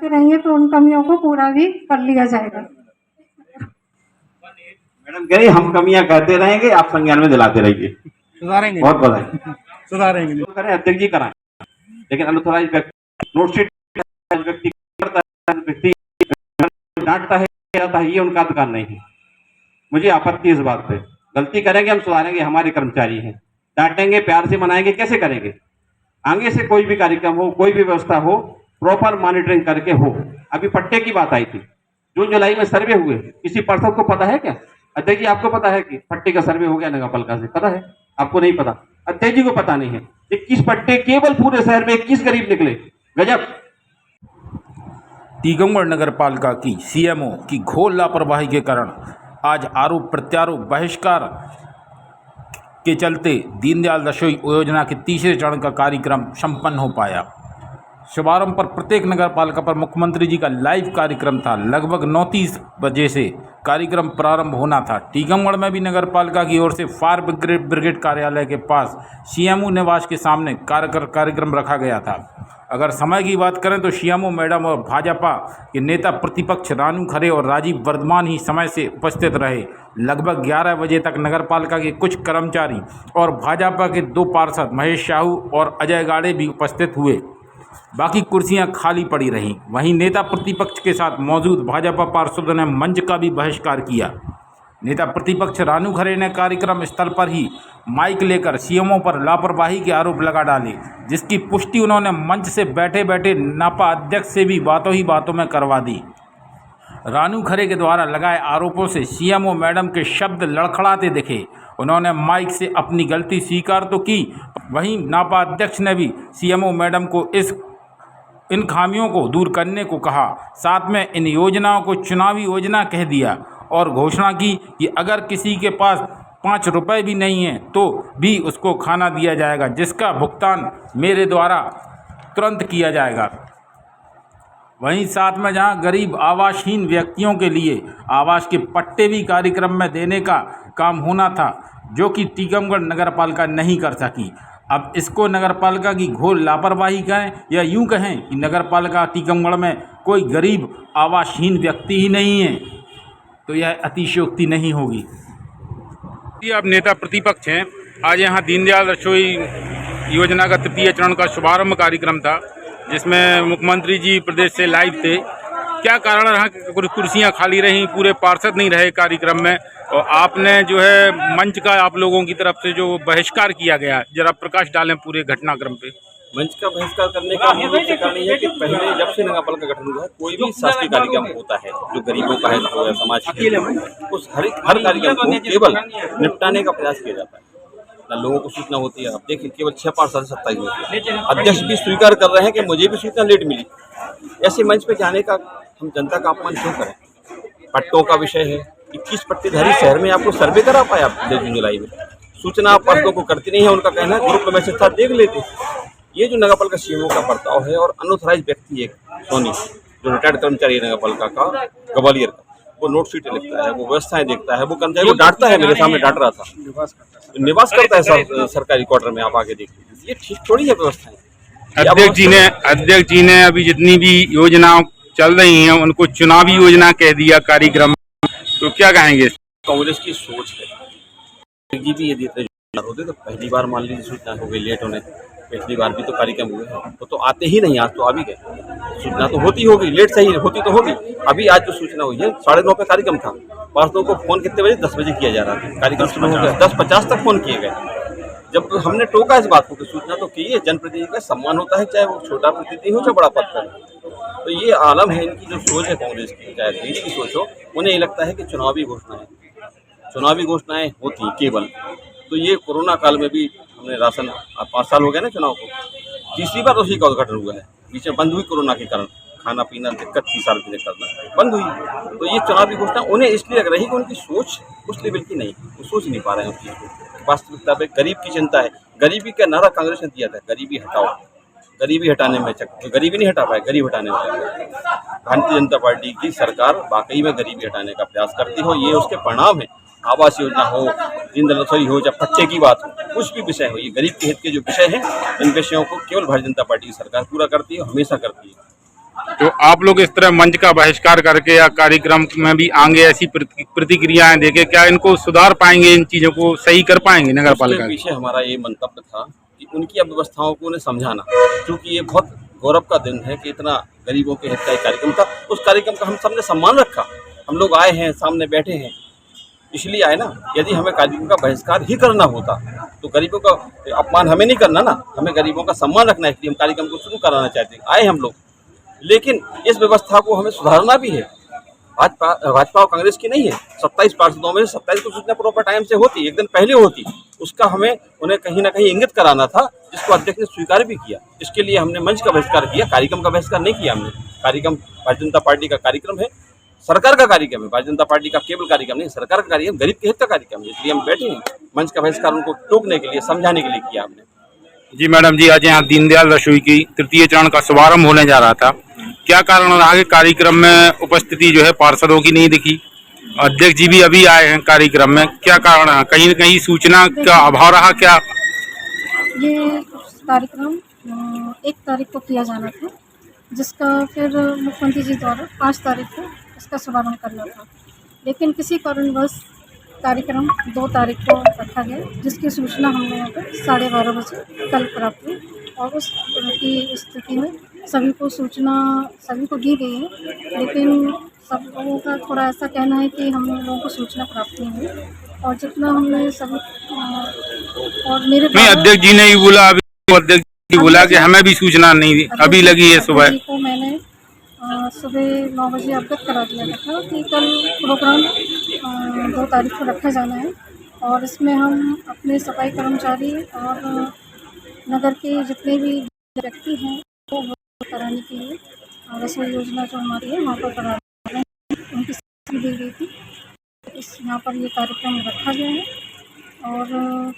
करते रहेंगे तो उन कमियों को पूरा भी कर लिया जाएगा। मैडम कह रही हम कमियां कहते रहेंगे, आप संज्ञान में दिलाते रहिए। सुधारेंगे, बहुत बधाई। सुधारेंगे। तो करें अध्यक्ष जी कराएं, लेकिन अनऑथराइज नोटशीट व्यक्ति करता है, व्यक्ति डांटता है, कहता है, ये उनका अधिकार नहीं है। मुझे आपत्ति इस बात पे। गलती करेंगे हम सुधारेंगे, हमारे कर्मचारी हैं, डांटेंगे प्यार से मनाएंगे, कैसे करेंगे? आगे से कोई भी कार्यक्रम हो, कोई भी व्यवस्था हो, प्रॉपर मॉनिटरिंग करके हो। अभी पट्टे की बात आई थी, जून जुलाई में सर्वे हुए, किसी पार्षद को पता है क्या? अध्यक्ष जी आपको पता है कि पट्टे का सर्वे हो गया नगर पालिका से? पता है? आपको नहीं पता, अध्यक्ष जी को पता नहीं है। 21 पट्टे केवल पूरे शहर में 21 गरीब निकले, गजब। टीकमगढ़ नगर पालिका की सीएमओ की घोर लापरवाही के कारण आज आरोप प्रत्यारोप बहिष्कार के चलते दीनदयाल रसोई योजना के तीसरे चरण का कार्यक्रम संपन्न हो पाया। शुभारंभ पर प्रत्येक नगर पालिका पर मुख्यमंत्री जी का लाइव कार्यक्रम था। लगभग 9:30 बजे से कार्यक्रम प्रारंभ होना था। टीकमगढ़ में भी नगर पालिका की ओर से फायर ब्रिगेड कार्यालय के पास सीएमओ निवास के सामने कार्यक्रम रखा गया था। अगर समय की बात करें तो सीएमओ मैडम और भाजपा के नेता प्रतिपक्ष रानू खरे और राजीव वर्धमान ही समय से उपस्थित रहे। लगभग 11 बजे तक नगर पालिका के कुछ कर्मचारी और भाजपा के 2 पार्षद महेश साहू और अजय गाड़े भी उपस्थित हुए। बाकी कुर्सियां खाली पड़ी रहीं। वहीं नेता प्रतिपक्ष के साथ मौजूद भाजपा पार्षदों ने मंच का भी बहिष्कार किया। नेता प्रतिपक्ष रानू खरे ने कार्यक्रम स्थल पर ही माइक लेकर सीएमओ पर लापरवाही के आरोप लगा डाले, जिसकी पुष्टि उन्होंने मंच से बैठे बैठे नापा अध्यक्ष से भी बातों ही बातों में करवा दी। रानू खरे के द्वारा लगाए आरोपों से सीएमओ मैडम के शब्द लड़खड़ाते दिखे। उन्होंने माइक से अपनी गलती स्वीकार तो की, वहीं नापा अध्यक्ष ने भी सीएमओ मैडम को इन खामियों को दूर करने को कहा। साथ में इन योजनाओं को चुनावी योजना कह दिया और घोषणा की कि अगर किसी के पास 5 रुपए भी नहीं है तो भी उसको खाना दिया जाएगा, जिसका भुगतान मेरे द्वारा तुरंत किया जाएगा। वहीं साथ में जहां गरीब आवासहीन व्यक्तियों के लिए आवास के पट्टे भी कार्यक्रम में देने का काम होना था, जो कि टीकमगढ़ नगर पालिका नहीं कर सकी। अब इसको नगर पालिका की घोर लापरवाही कहें या यूं कहें कि नगर पालिका टीकमगढ़ में कोई गरीब आवासहीन व्यक्ति ही नहीं है, तो यह अतिशयोक्ति नहीं होगी। आप नेता प्रतिपक्ष हैं, आज यहाँ दीनदयाल रसोई योजना का तृतीय चरण का शुभारंभ कार्यक्रम था, जिसमें मुख्यमंत्री जी प्रदेश से लाइव थे। क्या कारण रहा कि कुर्सियाँ खाली रहीं, पूरे पार्षद नहीं रहे कार्यक्रम में, और आपने जो है मंच का आप लोगों की तरफ से जो बहिष्कार किया गया, जरा प्रकाश डालें पूरे घटनाक्रम पे। मंच का बहिष्कार करने का मूल मुख्य कारण ये है कि पहले जब से नगर पालिका का गठन हुआ है, कोई भी शासकीय कार्यक्रम होता है जो गरीबों का हित हो या समाज के, उस हर कार्यक्रम को केवल निपटाने का प्रयास किया जाता है, ना लोगों को सूचना होती है। अब देखिए केवल 6 पार्षद 27 होती है। अध्यक्ष भी स्वीकार कर रहे हैं कि मुझे भी सूचना लेट मिली। ऐसे मंच पे जाने का हम जनता का अपमान क्यों करें? पट्टों का विषय है, 21 पट्टेधारी शहर में आपको सर्वे करा पाया जून जुलाई में? सूचना आप पार्षदों को करती नहीं है, उनका कहना है ग्रुप में मैसेज था देख लेते। ये जो नगर पालिका सीएमओ का बर्ताव है, और अनऑथराइज व्यक्ति एक सोनी जो रिटायर्ड कर्मचारी है नगर पालिका का ग्वालियर का, वो नोट शीट लिखता है, वो व्यवस्थाएं देखता है, वो कर्मचारी को डांटता है, मेरे सामने डांट रहा था, निवास करता है सरकारी क्वार्टर में, आप आगे देख लीजिए। ये ठीक थोड़ी है व्यवस्थाएं। अध्यक्ष जी ने अभी जितनी भी योजनाएं चल रही हैं उनको चुनावी योजना कह दिया कार्यक्रम, तो क्या कहेंगे? कांग्रेस की सोच है जी भी ये देते होते तो पहली बार मान लीजिए सूचना हो गई लेट होने, पिछली बार भी तो कार्यक्रम हुए हैं, तो आते ही नहीं, आज तो आ भी गए। सूचना तो होती होगी, लेट सही होती तो होगी। अभी आज जो सूचना हुई है 9:30 पे कार्यक्रम था, पार्षदों को फोन कितने बजे? 10 बजे किया जा रहा था, कार्यक्रम शुरू हो गया 10:50 तक फोन किए गए। जब हमने टोका इस बात को कि सूचना तो की है, जनप्रतिनिधि का सम्मान होता है, चाहे वो छोटा प्रतिनिधि हो चाहे बड़ा पद पर। तो ये आलम है इनकी जो सोच है कांग्रेस की, चाहे दीदी की सोच हो, उन्हें ये लगता है कि चुनावी घोषणाएं होती केवल। तो ये कोरोना काल में भी हमने राशन 5 साल हो गए ना चुनाव को, तीसरी बार उसी का उद्घाटन हुआ है। बीच में बंद हुई कोरोना के कारण, खाना पीना दिक्कत थी, सार्वजनिक करना बंद हुई। तो ये चुनावी घोषणा उन्हें इसलिए लग रही कि उनकी सोच उस लेवल की नहीं, वो सोच नहीं पा रहे हैं उस चीज़ को। वास्तविकता पे गरीब की चिंता है। गरीबी का नारा कांग्रेस ने दिया था, गरीबी हटाओ, गरीबी हटाने में गरीबी नहीं हटा पाए, गरीब हटाने में भारतीय जनता पार्टी की सरकार वाकई में गरीबी हटाने का प्रयास करती हो, ये उसके परिणाम है। आवास योजना हो, दीनदयाल रसोई हो, चाहे पट्टे की बात हो, कुछ भी विषय हो, ये गरीब के हित के जो विषय हैं, इन विषयों को केवल भारतीय जनता पार्टी की सरकार पूरा करती है, हमेशा करती है। तो आप लोग इस तरह मंच का बहिष्कार करके या कार्यक्रम में भी आएंगे, ऐसी प्रतिक्रियाएं देके क्या इनको सुधार पाएंगे, इन चीजों को सही कर पाएंगे नगर पालिका? पीछे हमारा ये मंतव्य था कि उनकी अव्यवस्थाओं को उन्हें समझाना, क्योंकि ये बहुत गौरव का दिन है कि इतना गरीबों के हित का एक कार्यक्रम था। उस कार्यक्रम का हम सबने सम्मान रखा, हम लोग आए हैं, सामने बैठे हैं, इसलिए आए ना। यदि हमें कार्यक्रम का बहिष्कार ही करना होता तो गरीबों का अपमान हमें नहीं करना ना, हमें गरीबों का सम्मान रखना है, इसलिए हम कार्यक्रम को शुरू कराना चाहते हैं, आए हम लोग। लेकिन इस व्यवस्था को हमें सुधारना भी है। भाजपा और कांग्रेस की नहीं है। 27 पार्षदों में 27 को सूचना प्रॉपर टाइम से होती, एक दिन पहले होती, उसका हमें उन्हें कहीं ना कहीं इंगित कराना था, जिसको अध्यक्ष ने स्वीकार भी किया। इसके लिए हमने मंच का बहिष्कार किया, कार्यक्रम का बहिष्कार नहीं किया हमने। कार्यक्रम भारतीय जनता पार्टी का कार्यक्रम है, सरकार का कार्यक्रम है, भारतीय जनता पार्टी का केवल कार्यक्रम नहीं, सरकार का कार्यक्रम, गरीब के हित का कार्यक्रम है, इसलिए हम बैठे हैं। मंच का बहिष्कार उनको टोकने के लिए, समझाने के लिए किया हमने। जी मैडम जी, आज यहाँ दीनदयाल रसोई की तृतीय चरण का शुभारंभ होने जा रहा था, क्या कारण रहा कि कार्यक्रम में उपस्थिति जो है पार्षदों की नहीं दिखी? अध्यक्ष जी भी अभी आए हैं कार्यक्रम में, क्या कारण है? कहीं न कहीं सूचना का अभाव रहा क्या? ये कार्यक्रम 1 तारीख को किया जाना था, जिसका फिर मुख्यमंत्री जी द्वारा 5 तारीख को इसका शुभारंभ करना था, लेकिन किसी कारणवश कार्यक्रम 2 तारीख को रखा गया, जिसकी सूचना हम लोगों को 12:30 बजे कल प्राप्त हुई। और उस की स्थिति में सभी को सूचना सभी को दी गई है, लेकिन सब लोगों का थोड़ा ऐसा कहना है कि हम लोगों को सूचना प्राप्त नहीं हुई। और जितना हमने सभी और मेरे नहीं, अध्यक्ष जी ने ही बोला, अभी अध्यक्ष जी बोला कि हमें भी सूचना नहीं दी, अभी लगी है सुबह। जी को मैंने सुबह 9 बजे अवगत करा दिया था कि कल प्रोग्राम 2 तारीख को रखा जाना है, और इसमें हम अपने सफाई कर्मचारी और नगर के जितने भी व्यक्ति हैं वो कराने के लिए रसोई योजना जो हमारी है वहाँ पर करा रहे हैं, उनकी सूचना दी गई थी। यहाँ पर ये कार्यक्रम रखा गया है। और